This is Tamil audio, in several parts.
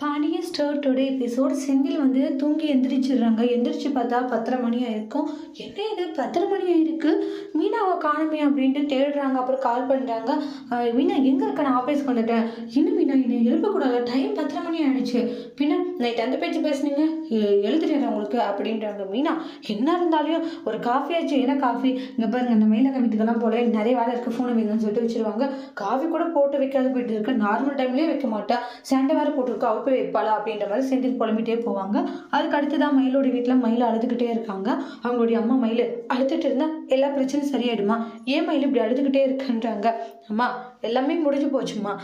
Pandian store today episode Senthil வந்து தூங்கி எந்திரிச்சிடுறாங்க. எந்திரிச்சு பார்த்தா 10:30 மணி ஆயிருக்கும். என்ன இது 10:30 மணி ஆயிருக்கு, மீனாவை காணுமே அப்படின்ட்டு தேடுறாங்க. அப்புறம் கால் பண்ணுறாங்க. மீனா எங்கே இருக்க, நான் ஆஃபீஸ்க்கு வந்துட்டேன். இன்னும் மீனா என்னை எழுப்பக்கூடாது, டைம் 10:30 மணி ஆயிடுச்சு. பின்ன நைட் அந்த பேச்சு பேசுனீங்க, எழுதுறேன் உங்களுக்கு அப்படின்றாங்க. மீனா என்ன இருந்தாலும் ஒரு காஃபி ஆச்சு. என்ன காஃபி, இங்கே பாருங்க இந்த மயிலங்க வீட்டுக்கெல்லாம் போல நிறைய வேலை இருக்குது, ஃபோனை வைங்கன்னு சொல்லிட்டு வச்சிருவாங்க. காஃபி கூட போட்டு வைக்காத போயிட்டு இருக்கு, நார்மல் டைம்லேயே வைக்க மாட்டா, சண்டை வேறு போட்டிருக்கா, அவ வைப்பாளா அப்படின்ற மாதிரி செந்தில் புலம்பிட்டே போவாங்க. அதுக்கு அடுத்துதான் மயிலோட வீட்டில் மயில் அழுதுகிட்டே இருக்காங்க. அவங்களுடைய அம்மா, மயில் அழுதுட்டு இருந்தா எல்லா பிரச்சனையும் சரியாயிடுமா, ஏன் மயில் இப்படி அழுதுகிட்டே இருக்குன்றாங்க. அம்மா எல்லாமே முடிஞ்சு போச்சுமா,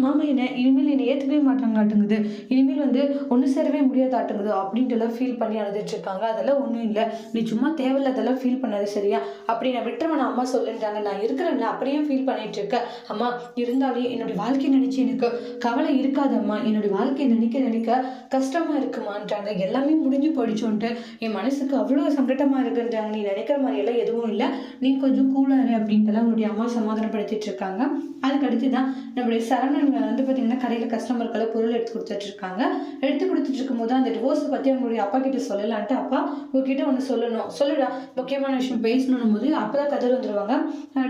மாமா என்ன இனிமேல் என்னை ஏற்றுக்கவே மாட்டாங்களாட்டுங்குது, இனிமேல் வந்து ஒன்று சேரவே முடியாதாட்டுங்குது அப்படின்ட்டு எல்லாம் ஃபீல் பண்ணி அழுதுட்டு இருக்காங்க. அதெல்லாம் ஒன்றும் இல்லை, நீ சும்மா தேவையில்லாதெல்லாம் ஃபீல் பண்ணாது சரியா, அப்படி நான் விட்டுருவேன் அம்மா சொல்லுன்றாங்க. நான் இருக்கிறேன்ல, அப்படியே ஃபீல் பண்ணிட்டு இருக்கேன் அம்மா, இருந்தாலும் என்னுடைய வாழ்க்கையை நினைச்சு எனக்கு கவலை இருக்காதம்மா, என்னுடைய வாழ்க்கையை நினைக்க நினைக்க கஷ்டமா இருக்குமான்றாங்க. எல்லாமே முடிஞ்சு போயிடுச்சோன்ட்டு என் மனசுக்கு அவ்வளோ சங்கடமா இருக்குன்றாங்க. நீ நினைக்கிற மாதிரி எல்லாம் எதுவும் இல்லை, நீ கொஞ்சம் கூலாரு அப்படின்ட்டுலாம் என்னுடைய அம்மா சமாதானப்படுத்திட்டு இருக்காங்க. அதுக்கு அடுத்து தான் நம்மளுடைய சரவணன் வந்து பார்த்தீங்கன்னா கடையில் கஸ்டமருக்கெல்லாம் பொருள் எடுத்து கொடுத்துட்டு இருக்காங்க. எடுத்து கொடுத்துட்டு இருக்கும் போது அந்த டிவோர்ஸை பற்றி அவங்களுடைய அப்பா கிட்ட சொல்லலான்ட்டு, அப்பா உங்ககிட்ட ஒன்று சொல்லணும், சொல்லுடா முக்கியமான விஷயம் பேசணும் போது அப்போ தான் கதர் வந்துடுவாங்க.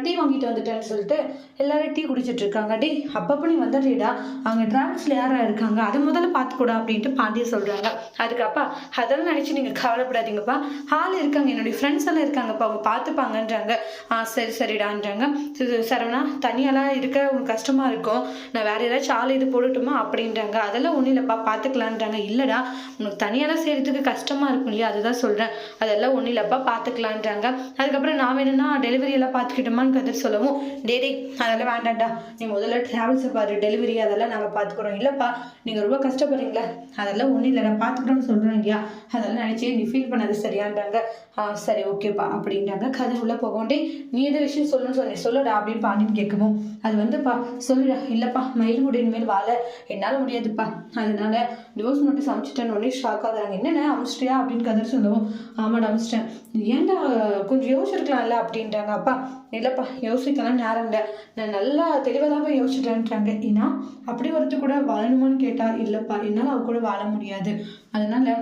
டீ வாங்கிட்டு வந்துட்டேன்னு சொல்லிட்டு எல்லாரும் டீ குடிச்சிட்டு இருக்காங்க. டே அப்பப்போ நீ வந்துடுறீடா, அவங்க டிராவல்ஸில் யாராக இருக்காங்க அதை முதல்ல பார்த்துக்கூடா அப்படின்ட்டு பாண்டிய சொல்கிறாங்க. அதுக்கு அப்பா அதெல்லாம் நினச்சி நீங்கள் கவலைப்படாதீங்கப்பா, ஆள் இருக்காங்க, என்னுடைய ஃப்ரெண்ட்ஸ் எல்லாம் இருக்காங்கப்பா, அவங்க பார்த்துப்பாங்கன்றாங்க. சரி சரிடான்றாங்க. சரவணா தனியெல்லாம் இருக்க உனக்கு கஷ்டமாக இருக்கும், நான் வேறு ஏதாச்சும் ஆள் இது போடட்டுமா அப்படின்றாங்க. அதெல்லாம் ஒன்றும் இல்லைப்பா பார்த்துக்கலான்றாங்க. இல்லைடா உனக்கு தனியெல்லாம் செய்கிறதுக்கு கஷ்டமாக இருக்கும் இல்லையா, அதுதான் சொல்கிறேன், அதெல்லாம் ஒன்றும் இல்லைப்பா பார்த்துக்கலான்றாங்க. அதுக்கப்புறம் நான் வேணும்னா டெலிவரி எல்லாம் பார்த்துக்கிட்டோமான்னு கதிர் சொல்லவும், டேடே அதெல்லாம் வேண்டாம்டா, நீ முதல்ல ட்ராவல்ஸை பாரு, டெலிவரி அதெல்லாம் நாங்கள் பார்த்துக்குறோம். இல்லைப்பா நீங்கள் ரொம்ப கஷ்டப்படுறீங்களா, அதெல்லாம் ஒன்றும் இல்லைடா பார்த்துக்கிறோன்னு சொல்கிறேன் இல்லையா, அதெல்லாம் நினச்சி நீ ஃபீல் பண்ணாது சரியான்றாங்க. சரி ஓகேப்பா அப்படின்றாங்க. கதிர் உள்ளே போகண்டே, நீ எதை விஷயம் சொல்லணும்னு சொல்லடா அப்படின்னு பாண்டின்னு கேட்கவும், அது வந்துப்பா சொல்லுடா. இல்லைப்பா மயில் கூட இனிமேல் வாழ என்னால் முடியாதுப்பா, அதனால டிவோர்ஸ் நோட்டீஸ் அனுப்பிச்சிட்டேன்னு ஒன்னே ஷாக் ஆகுறாங்க. என்னென்ன அமிச்சிட்டியா அப்படின்னு கதிர் சொல்லவும், ஆமாடா அமிச்சிட்டேன். ஏன்டா கொஞ்சம் யோசிச்சிருக்கலாம்ல அப்படின்றாங்க. அப்பா இல்லைப்பா யோசிக்கலாம் நேரம் இல்லை, நான் நல்லா தெளிவாக தான் போய் யோசிச்சிட்டேன்றாங்க. ஏன்னா அப்படி ஒருத்தர் கூட வாழணுமான்னு கேட்டால் இல்லைப்பா என்னால் அவ கூட வாழ முடியாது, அதனால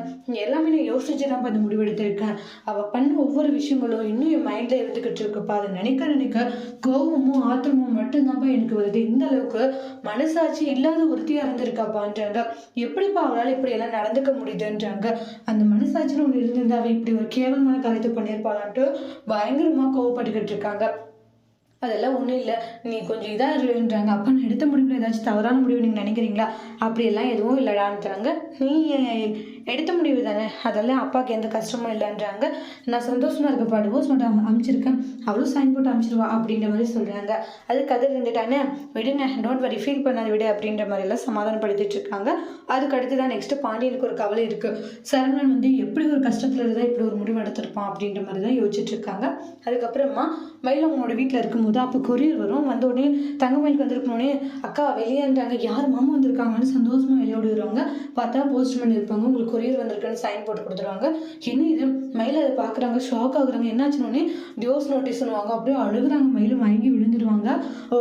எல்லாமே நான் யோசிச்சு தான் இந்த முடிவெடுத்திருக்கேன். அவள் பண்ண ஒவ்வொரு விஷயங்களும் இன்னும் என் மைண்டில் இருந்துக்கிட்டு இருக்குப்பா, அதை நினைக்க நினைக்க கோபமும் ஆத்திரமும் மட்டும்தான்ப்பா எனக்கு வருது, இந்த அளவுக்கு மனசாட்சி இல்லாத ஒருத்தியாக இருந்திருக்காப்பான்றாங்க. எப்படிப்பா அவளால் இப்படி எல்லாம் நடந்துக்க முடியுதுன்றாங்க. அந்த மனசாட்சின்னு ஒன்று இருந்திருந்தா அவள் இப்படி ஒரு கேவலமான காரியத்தை பண்ணியிருப்பாளான்ட்டு பயங்கரமாக கோவப்பட்டுக்கிட்டு இருக்காங்க. அதெல்லாம் ஒன்றும் இல்லை, நீ கொஞ்சம் இதாக இருன்றாங்க. அப்பா நான் எடுத்த முடிவில் ஏதாச்சும் தவறான முடிவு நீங்கள் நினைக்கிறீங்களா, அப்படியெல்லாம் எதுவும் இல்லைடான்றாங்க. நீ எடுத்த முடிவு தானே, அதெல்லாம் அப்பாவுக்கு எந்த கஷ்டமும் இல்லைன்றாங்க. நான் சந்தோஷமாக இருக்கப்பா, டிவோர்ஸ் நோட் அனுப்பிச்சிருக்கேன், அவளும் சைன் போட்டு அனுப்பிச்சிருவா அப்படின்ற மாதிரி சொல்கிறாங்க. அது கதிர் இருந்துட்டானே, விடுங்க டோன்ட் வரி ஃபீல் பண்ணாது விடு அப்படின்ற மாதிரிலாம் சமாதானப்படுத்திட்டு இருக்காங்க. அதுக்கு அடுத்து தான் நெக்ஸ்ட்டு பாண்டியனுக்கு ஒரு கவலை இருக்குது. சரவணன் வந்து எப்படி ஒரு கஷ்டத்தில் இருந்தால் இப்படி ஒரு முடிவு எடுத்திருப்பான் அப்படின்ற மாதிரி தான் யோசிச்சுட்டு இருக்காங்க. அதுக்கப்புறமா மயில் அவங்களோட வீட்டில் இருக்கும்போது அப்போ கொரியர் வரும். வந்த உடனே தங்கமயிலுக்கு வந்திருக்கணுன்னே அக்கா வெளியேன்றாங்க. யார் மாமா வந்திருக்காங்கன்னு சந்தோஷமாக வெளியோடுவாங்க. பார்த்தா போஸ்ட்மேன் இருப்பாங்க, உங்களுக்கு கொரியர் வந்திருக்குன்னு சைன் போட்டு கொடுத்துருவாங்க. என்ன இது, மயில் அதை பார்க்குறாங்க, ஷாக் ஆகுறாங்க. என்னாச்சுன்னு டிவோர்ஸ் நோட்டீஸ் சொல்லுவாங்க. அப்படியே அழுகுறாங்க, மயில் மயங்கி விழுந்துருவாங்க.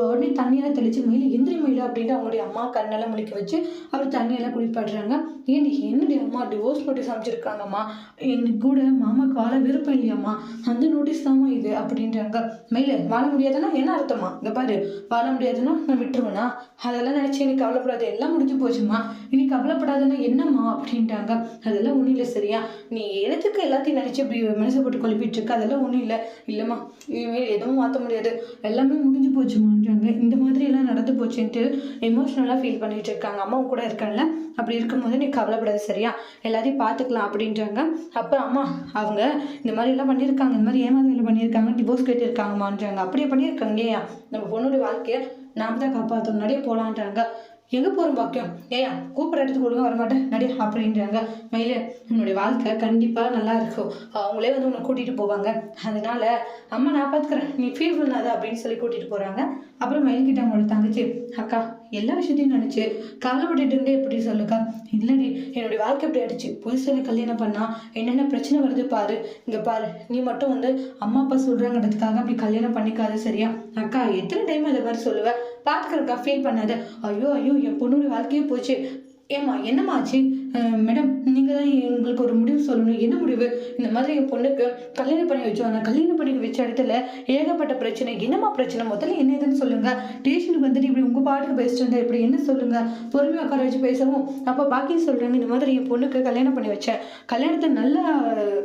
உடனே தண்ணியெல்லாம் தெளிச்சு மயில் எந்திரி மயில் அப்படின்ட்டு அவங்களுடைய அம்மா கண்ணெல்லாம் முழிக்க வச்சு அவர் தண்ணியெல்லாம் குளிப்பாடுறாங்க. ஏன்டி என்னுடைய அம்மா டிவோர்ஸ் நோட்டீஸ் அமைச்சிருக்காங்கம்மா, எனக்கு கூட மாமாவுக்கு வாழ விருப்பம் இல்லையாம்மா, அந்த நோட்டீஸ் தாம்மா இது அப்படின்றாங்க. மயில் வாழ முடியாதுன்னா என்ன அர்த்தமா, இங்கே பாரு வாழ முடியாதுன்னா நான் விட்டுருவேனா, அதெல்லாம் நினச்சி எனக்கு கவலைப்படாது, எல்லாம் முடிஞ்சு போச்சுமா, இனி கவலைப்படாதுன்னா என்னம்மா அப்படின்ட்டாங்க. அதெல்லாம் ஒன்றும் இல்லை சரியா, நீ எனக்கு எல்லாத்தையும் நினச்சி இப்படி மனசை போட்டு குழப்பிட்டு இருக்க, அதெல்லாம் ஒன்றும் இல்லை, இல்லைம்மா இனிமேல் எதுவும் மாற்ற முடியாது, எல்லாமே முடிஞ்சு போச்சுமான்றாங்க. இந்த மாதிரி எல்லாம் நடந்து போச்சுன்ட்டு எமோஷ்னலாக ஃபீல் பண்ணிட்டு இருக்காங்க. அம்மாவும் கூட இருக்காங்கல்ல, அப்படி இருக்கும்போது நீ கவலைப்படாது சரியா, எல்லாத்தையும் பார்த்துக்கலாம் அப்படின்றாங்க. அப்போ அம்மா அவங்க இந்த மாதிரி எல்லாம் பண்ணியிருக்காங்க, இந்த மாதிரி ஏமாத வேலை பண்ணியிருக்காங்க, டிவோர்ஸ் கேட்டிருக்காங்கம்மான்றாங்க. அப்படியே பண்ணியிருக்காங்க, ஏன் நம்ம பொண்ணுடைய வாழ்க்கையை நாம் தான் காப்பாற்றணும், நிறைய போகலான்றாங்க. எங்கே போகிறோம் பாக்கியம், ஏன் கூப்பிட்ற இடத்துக்கு ஒழுங்காக வரமாட்டேன் நடி அப்படின்றாங்க. மயிலே உன்னுடைய வாழ்க்கை கண்டிப்பாக நல்லா இருக்கும், அவங்களே வந்து உன்னை கூட்டிகிட்டு போவாங்க, அதனால அம்மா நான் பார்த்துக்கிறேன், நீ ஃபீல் பண்ணாத அப்படின்னு சொல்லி கூட்டிகிட்டு போகிறாங்க. அப்புறம் மயில்கிட்ட அவங்களோட தங்கச்சி, அக்கா எல்லா விஷயத்தையும் நினச்சி கவலைப்பட்டுட்டு இருந்தே எப்படி சொல்லுக்கா, இல்லடி என்னுடைய வாழ்க்கை எப்படி ஆயிடுச்சு, புதுசாக கல்யாணம் பண்ணால் என்னென்ன பிரச்சனை வருது பாரு, இங்கே பாரு நீ மட்டும் வந்து அம்மா அப்பா சொல்கிறாங்கிறதுக்காக அப்படி கல்யாணம் பண்ணிக்காது சரியா, அக்கா எத்தனை டைம் அதை மாதிரி சொல்லுவேன், பார்த்துக்கிறக்கா ஃபீல் பண்ணாத, ஐயோ ஐயோ என் பொண்ணுடைய வாழ்க்கையே போச்சு, ஏம்மா என்னம்மா ஆச்சு? மேடம் நீங்கள் தான் எங்களுக்கு ஒரு முடிவு சொல்லணும். என்ன முடிவு? இந்த மாதிரி என் பொண்ணுக்கு கல்யாணம் பண்ணி வச்சோம். அந்த கல்யாணம் பண்ணி வச்ச இடத்துல ஏகப்பட்ட பிரச்சனை. என்னம்மா பிரச்சனை? முதல்ல என்ன ஏதுன்னு சொல்லுங்க. ஸ்டேஷனுக்கு வந்துட்டு இப்படி உங்கள் பாட்டுக்கு பேசிட்டு இருந்தா இப்படி என்ன சொல்லுங்க. பொறுமையாக உட்கார வச்சு பேசவும் அப்போ பாக்கி சொல்கிறாங்க, இந்த மாதிரி என் பொண்ணுக்கு கல்யாணம் பண்ணி வச்சேன். கல்யாணத்தை நல்லா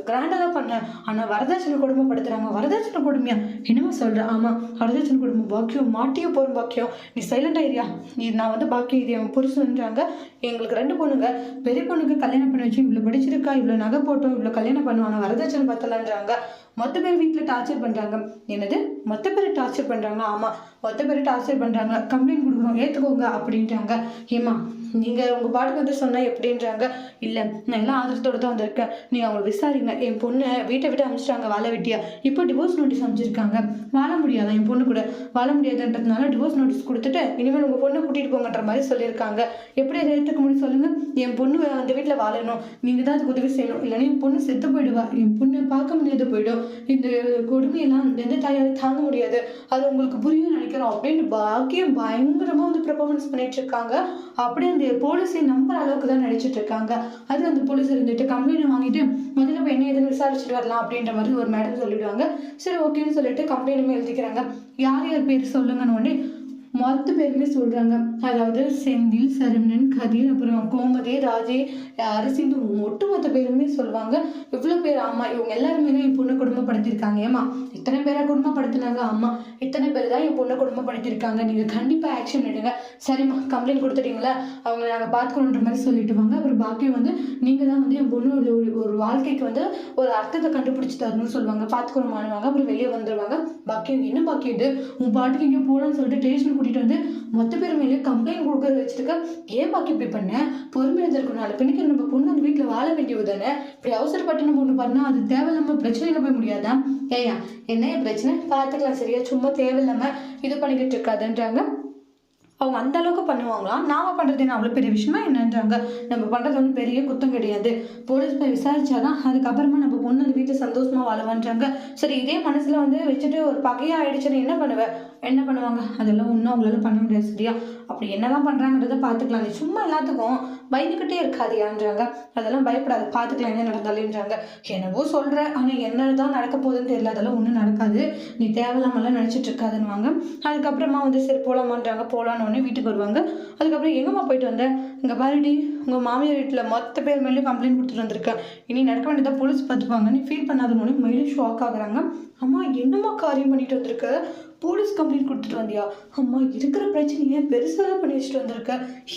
கிராண்டாக தான் பண்ணேன். ஆனால் வரதட்சணை கொடுமைப்படுத்துகிறாங்க. வரதட்சணை கொடுமையா? என்னம்மா சொல்கிறேன்? ஆமாம், வரதட்சணை கொடுமை. பாக்கியம் மாட்டியே போகிறோம். பாக்கியம் நீ சைலண்ட் ஆயிரியா? நான் வந்து பாக்கியம் இது என் புருஷன்றாங்க. எங்களுக்கு 2 பொண்ணுங்க. பெரிய பொண்ணுக்கு கல்யாணம் பண்ணி வச்சு இவ்வளோ படிச்சிருக்கா, இவ்வளோ நகை போட்டோம், இவ்வளோ கல்யாணம் பண்ணுவாங்க, வரதட்சணை பத்தலான்றாங்க. மொத்த பேர் வீட்டில் டார்ச்சர் பண்ணுறாங்க. என்னது மொத்த பேர் டார்ச்சர் பண்ணுறாங்க? ஆமாம், மொத்த பேர் டார்ச்சர் பண்ணுறாங்க. கம்ப்ளைண்ட் கொடுக்குறோம், ஏற்றுக்கோங்க அப்படின்றாங்க. ஏம்மா நீங்கள் உங்கள் பாட்டுக்கு வந்து சொன்னால் எப்படின்றாங்க. இல்லை, நான் எல்லாம் ஆதரத்தோடு தான் வந்திருக்கேன். நீங்கள் அவங்களை விசாரிங்க. என் பொண்ணை வீட்டை விட்டு அனுப்பிச்சிட்டாங்க வாழ வெட்டியா. இப்போ டிவோர்ஸ் நோட்டீஸ் அமைச்சிருக்காங்க. வாழ முடியாதான் என் பொண்ணு கூட. வாழ முடியாதுன்றதுனால டிவோர்ஸ் நோட்டீஸ் கொடுத்துட்டு இனிமேல் உங்கள் பொண்ணை கூட்டிகிட்டு போங்கன்ற மாதிரி சொல்லியிருக்காங்க. எப்படி அதை எடுத்துக்க முடியும் சொல்லுங்கள்? என் பொண்ணு அந்த வீட்டில் வாழணும், நீங்கள் தான் அதுக்கு உதவி செய்யணும். இல்லைன்னா என் பொண்ணு செத்து போயிடுவா. என் பொண்ணை பார்க்க முடியாது போயிடும். இந்த கொடுமையெல்லாம் எந்த தாயாலும் தாங்க முடியாது. அது உங்களுக்கு புரியும் நினைக்கிறோம் அப்படின்னு பாக்கியம் பயங்கரமாக வந்து பெர்ஃபார்மன்ஸ் பண்ணிட்டு இருக்காங்க. அப்படியே அந்த போலீஸை நம்புற அளவுக்கு தான் நடிச்சிட்டு இருக்காங்க. அது அந்த போலீஸ் இருந்துட்டு கம்ப்ளைண்ட் வாங்கிட்டு முதல்ல போய் என்ன ஏதுன்னு விசாரிச்சுட்டு வரலாம் அப்படின்ற மாதிரி ஒரு மேடம் சொல்லிடுவாங்க. சரி ஓகேன்னு சொல்லிட்டு கம்ப்ளைண்ட்டுமே எழுதிக்கிறாங்க. யார் யார் பேர் சொல்லுங்கன்னு உடனே மொத்த பேருமே சொல்கிறாங்க. அதாவது செந்தில், சரவணன், கதிர், அப்புறம் கோமதி, ராஜே, அரசிந்து ஒட்டுமொத்த பேருமே சொல்லுவாங்க. இவ்வளோ பேர்? ஆமாம், இவங்க எல்லாருமே தான் என் பொண்ணை குடும்பப்படுத்தியிருக்காங்க. ஏமா இத்தனை பேரை குடும்பப்படுத்தினாங்க? ஆமாம், இத்தனை பேர் தான் என் பொண்ணை குடும்பப்படுத்தியிருக்காங்க. நீங்கள் கண்டிப்பாக ஆக்ஷன் எடுங்க. சரிம்மா, கம்ப்ளைண்ட் கொடுத்துட்டீங்களா? அவங்கள நாங்கள் பார்த்துக்கணுன்ற மாதிரி சொல்லிட்டு வாங்க. அப்புறம் பாக்கியம் வந்து நீங்கள் தான் வந்து என் பொண்ணு ஒரு வாழ்க்கைக்கு வந்து ஒரு அர்த்தத்தை கண்டுபிடிச்சி தரணும்னு சொல்லுவாங்க. பார்த்துக்கணுமானுவாங்க. அப்புறம் வெளியே வந்துடுவாங்க. பாக்கியம் என்ன பாக்கியம் இது? உன் பாட்டுக்கு இங்கே போகலான்னு சொல்லிட்டு ஸ்டேஷனுக்கு கூட்டிட்டு வந்து மொத்த பேர் மேலே கம்ப்ளைண்ட் கொடுக்கறது வச்சுருக்க. ஏன் பாக்கி இப்படி பண்ண? பொறுமையாக இருந்திருக்கும். நாளை பின்னுக்கு நம்ம பொண்ணு அந்த வீட்டில் வாழ வேண்டியது தானே. இப்படி அவசரப்பட்டு நம்ம ஒன்று பண்ணால் அது தேவையில்லாமல் பிரச்சனையில போய் முடியாதா? ஏயா என்ன பிரச்சனை பார்த்துக்கலாம் சரியா, சும்மா தேவையில்லாமல் இது பண்ணிக்கிட்டு இருக்காதுன்றாங்க. அவங்க அந்த அளவுக்கு பண்ணுவாங்களா? நாம் பண்ணுறது என்ன அவ்வளோ பெரிய விஷயமா என்னன்றாங்க. நம்ம பண்ணுறது ஒன்றும் பெரிய குத்தம் கிடையாது. போலீஸ் போய் விசாரிச்சாதான் அதுக்கப்புறமா நம்ம பொண்ணு அந்த வீட்டில் சந்தோஷமாக வாழவான்றாங்க. சரி, இதே மனசில் வந்து வச்சுட்டு ஒரு பகையாக ஆயிடுச்சுன்னு என்ன பண்ணுவாங்க? அதெல்லாம் ஒன்றும் அவங்களால பண்ண முடியாது சரியா. அப்படி என்னதான் பண்ணுறாங்கன்றதை பார்த்துக்கலாம். நீ சும்மா எல்லாத்துக்கும் பயந்துக்கிட்டே இருக்காதியான்றாங்க. அதெல்லாம் பயப்படாது, பார்த்துக்கலாம் என்ன நடந்தாலேன்றாங்க. என்னவோ சொல்கிற, ஆனால் என்ன தான் நடக்க போகுதுன்னு தெரியல. அதெல்லாம் ஒன்றும் நடக்காது, நீ தேவையில்லாமலாம் நினச்சிட்டு இருக்காதுன்னுவாங்க. அதுக்கப்புறமா வந்து சரி போகலாமான்றாங்க. போகலான்னு வீட்டுக்கு வருவாங்க. அதுக்கப்புறம் எங்கம்மா போயிட்டு வந்தேன்? இங்கே பாருடி, உங்கள் மாமியார் வீட்டில் மொத்த பேர் மேலேயும் கம்ப்ளைண்ட் கொடுத்துட்டு வந்திருக்கேன். இனி நடக்க வேண்டியதாக போலீஸ் பார்த்துப்பாங்கன்னு ஃபீல் பண்ணாதவனே மேலும் ஷாக் ஆகுறாங்க. அம்மா என்னம்மா காரியம் பண்ணிட்டு வந்திருக்க? போலீஸ் கம்ப்ளைண்ட் கொடுத்துட்டு வந்தியா? அம்மா இருக்கிற பிரச்சனையை பெருசாக பண்ணி வச்சுட்டு வந்திருக்க.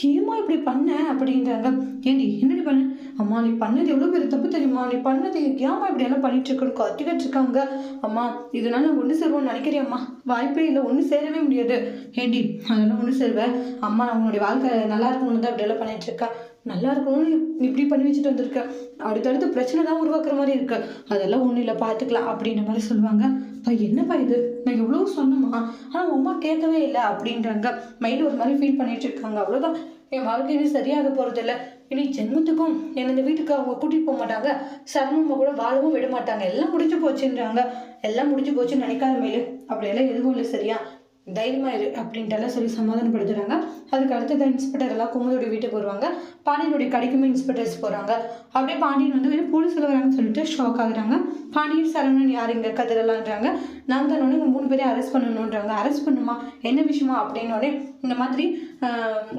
ஏமா இப்படி பண்ண அப்படின்றாங்க. ஏண்டி என்னடி பண்ண? அம்மா நீ பண்ணது எவ்வளோ பெரிய தப்பு தெரியுமா? நீ பண்ணது ஏமா இப்படி எல்லாம் பண்ணிட்டு இருக்கணும் கத்திக்கிட்டு இருக்காங்க. அம்மா இதனால ஒன்று சேருவோம்னு நினைக்கிறியம்மா? வாய்ப்பே இல்லை, ஒன்று சேரவே முடியாது. ஏண்டி அதெல்லாம் ஒன்று சேருவேன். அம்மா நான் உன்னுடைய வாழ்க்கை நல்லா இருக்கணும்னு தான் இப்படி எல்லாம் பண்ணிட்டு இருக்கேன். நல்லா இருக்கணும்னு இப்படி பண்ணி வச்சுட்டு வந்திருக்க. அடுத்தடுத்து பிரச்சனை தான் உருவாக்குற மாதிரி இருக்கு. அதெல்லாம் ஒன்றும் இல்லை, பார்த்துக்கலாம் அப்படின்ற மாதிரி சொல்லுவாங்க. என்னப்பா இது, நான் எவ்வளோ சொன்னமா, ஆனால் அம்மா கேட்கவே இல்லை அப்படின்றாங்க. மைண்ட் ஒரு மாதிரி ஃபீல் பண்ணிட்டு இருக்காங்க. அவ்வளோதான், என் வாழ்க்கையிலே சரியாக போகிறது இல்லை. இனி ஜென்மத்துக்கும் என்னை இந்த வீட்டுக்கு அவங்க கூட்டிகிட்டு போக மாட்டாங்க. சரமம்மா கூட வாழவும் விட மாட்டாங்க. எல்லாம் முடிஞ்சு போச்சுன்றாங்க. எல்லாம் முடிஞ்சு போச்சுன்னு நினைக்காத மேலு, அப்படியெல்லாம் எதுவும் இல்லை சரியா, தைரியமாக இரு அப்படின்ட்டுலாம் சொல்லி சமாதானப்படுத்துகிறாங்க. அதுக்கு அடுத்ததான் இன்ஸ்பெக்டர் எல்லாம் குமுதோடைய வீட்டுக்கு வருவாங்க. பாண்டியனுடைய கடைக்குமே இன்ஸ்பெக்டர்ஸ் போகிறாங்க. அப்படியே பாண்டியன் வந்து போலீஸில் வராங்கன்னு சொல்லிட்டு ஷாக் ஆகுறாங்க. பாண்டியன் சரவணன் யார் இங்கே கதிரெல்லாம்ன்றாங்க. நாங்கள் தானே இங்கே 3 பேரையும் அரெஸ்ட் பண்ணணுன்றாங்க. அரெஸ்ட் பண்ணுமா, என்ன விஷயமா அப்படின்னோடனே இந்த மாதிரி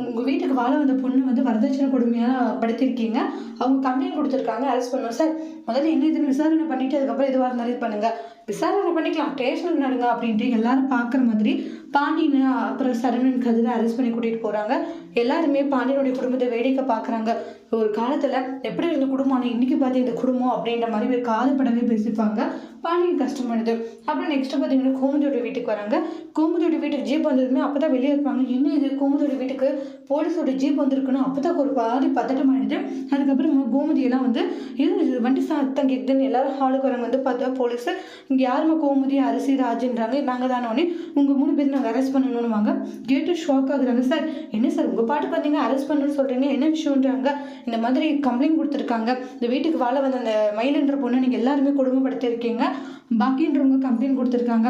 உங்கள் வீட்டுக்கு வாழ வந்த பொண்ணு வந்து வரதட்சணை கொடுமையாக படுத்திருக்கீங்க, அவங்க கம்ப்ளைண்ட் கொடுத்துருக்காங்க, அரெஸ்ட் பண்ணுவோம் சார். முதல்ல என்ன இதுன்னு விசாரணை பண்ணிவிட்டு அதுக்கப்புறம் எதுவாக இருந்தாலும் இது பண்ணுங்கள், விசாரணை பண்ணிக்கலாம், ஸ்டேஷனுக்கு நடுங்க அப்படின்ட்டு எல்லாரும் பார்க்குற மாதிரி பாண்டியனை அப்புறம் சரவணன் கதிரை அரெஸ்ட் பண்ணி கூட்டிகிட்டு போகிறாங்க. எல்லாருமே பாண்டியனுடைய குடும்பத்தை வேடிக்கை பார்க்குறாங்க. ஒரு காலத்தில் எப்படி இருந்த குடும்பம், இன்னைக்கு பார்த்து இந்த குடும்பம் அப்படின்ற மாதிரி காதுபடவே பேசிப்பாங்க. பாண்டியன் கஷ்டமானது. அப்புறம் நெக்ஸ்ட் பார்த்தீங்கன்னா கோமுதியோட வீட்டுக்கு வராங்க. கோமுதியோட வீட்டுக்கு ஜீப் வந்ததுமே அப்போ தான் வெளியே இருப்பாங்க. என்ன இது கோமுதியோட வீட்டுக்கு போலீஸோட ஜீப் வந்திருக்குன்னு அப்போ தான் ஒரு பாதி பதட்டமாயிடுது. அதுக்கப்புறமா கோமுதியெல்லாம் வந்து இது வண்டி சத்தம் கேட்குதுன்னு எல்லாரும் ஹாலுக்கு வரவங்க வந்து பார்த்தா போலீஸு இங்கே யாருமா கோமுதி, அரிசி, ராஜுன்றாங்க. நாங்கள் தானே உங்கள் 3 பேர் நாங்கள் அரெஸ்ட் பண்ணணும்னுவாங்க. கேட்டு ஷாக் ஆகுறாங்க. சார் என்ன சார் உங்கள் பாட்டுக்கு வந்தீங்க அரெஸ்ட் பண்ணணும்னு சொல்கிறீங்க, என்ன விஷயம்ன்றாங்க. இந்த மாதிரி கம்ப்ளைண்ட் கொடுத்துருக்காங்க, இந்த வீட்டுக்கு வாழ வந்த அந்த மயிலுன்ற பொண்ணை நீங்கள் எல்லாருமே கொடுமைப்படுத்திருக்கீங்க, பாக்கின்றவங்க கம்ப்ளைண்ட் கொடுத்துருக்காங்க.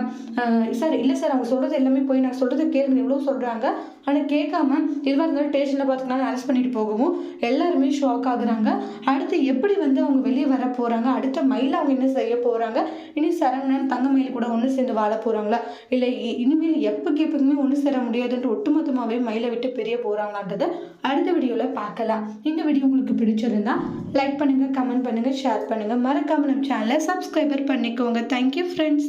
சார் இல்லை சார் அவங்க சொல்கிறது எல்லாமே போய் நான் சொல்கிறது கேளுங்க எவ்வளோ சொல்கிறாங்க. ஆனால் கேட்காம இதுவாக இருந்தாலும் ஸ்டேஷனில் பார்த்துக்கலாம் அரெஸ்ட் பண்ணிட்டு போகவும் எல்லாருமே ஷாக் ஆகுறாங்க. அடுத்து எப்படி வந்து அவங்க வெளியே வர போகிறாங்க, அடுத்த மயில அவங்க என்ன செய்ய போகிறாங்க, இனி சரவணன் தங்கமயில் கூட ஒன்று சேர்ந்து வாழ போகிறாங்களா, இல்லை இனிமேல் எப்போக்குமே ஒன்று சேர முடியாதுன்ட்டு ஒட்டுமொத்தமாகவே மயிலை விட்டு பிரிய போகிறாங்களான்றதை அடுத்த வீடியோவில் பார்க்கலாம். இந்த வீடியோ உங்களுக்கு பிடிச்சிருந்தா லைக் பண்ணுங்கள், கமெண்ட் பண்ணுங்கள், ஷேர் பண்ணுங்கள், மறக்காமல் நம்ம சேனலை சப்ஸ்கிரைபர் பண்ணிக்கோங்க. Thank you friends.